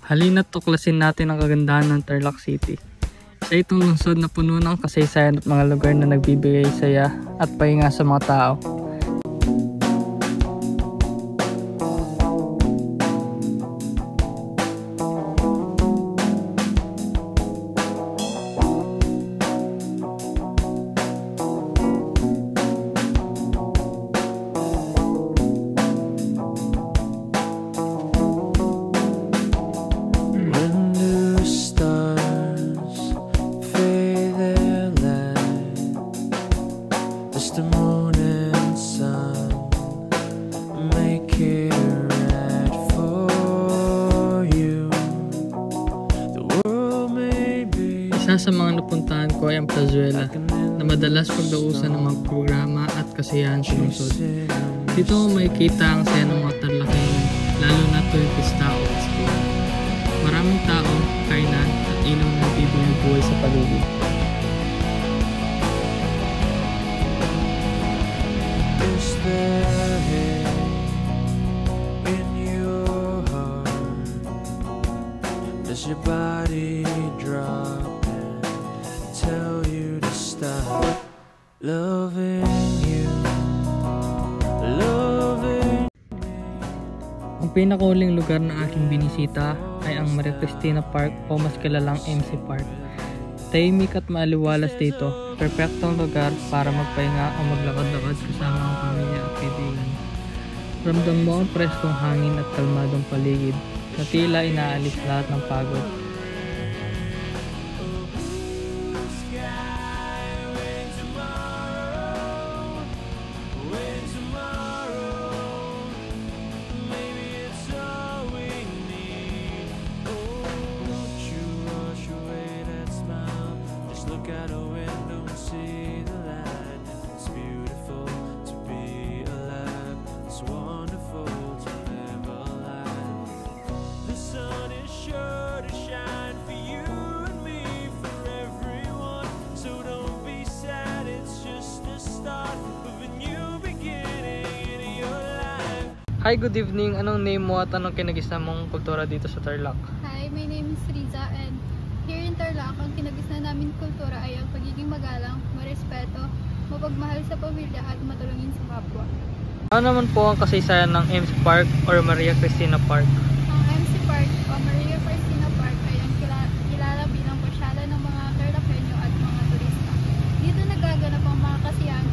Halina't tuklasin natin ang kagandahan ng Tarlac City. Sa itong lungsod na puno ng kasaysayan at mga lugar na nagbibigay saya at pahinga sa mga tao. Isa sa mga napuntahan ko ay ang Plazuela na madalas pagdausan ng mga programa at kasiyahan sa lungsod. Dito mo makikita ang saya ng mga Tarlacenyo, lalo na tuwing pista o Pasko. Maraming tao, kainan at ilaw na nagbibigay buhay sa paligid. Does your body drop and tell you to stop loving you, loving me? Ang pinakahuling lugar na aking binisita ay ang Maria Cristina Park o mas kilalang MC Park. Tahimik at maaliwalas dito, perpektong lugar para magpahinga o maglakad-lakad kasama ang pamilya at kaibigan. Ramdam mo ang preskong hangin at kalmadong paligid na tila inaalis lahat ng pagod. Hi, good evening. Anong name mo at anong kinagisa mong kultura dito sa Tarlac? Hi, my name is Riza and here in Tarlac, ang kinagisa namin kultura ay ang pagiging magalang, marespeto, mapagmahal sa pamilya at matulungin sa kapwa. Ano naman po ang kasaysayan ng MC Park or Maria Cristina Park? Ang MC Park o Maria Cristina Park ay ang kilala bilang pasyalan ng mga Tarlacenyo at mga turista. Dito nagaganap ang mga kasiyahan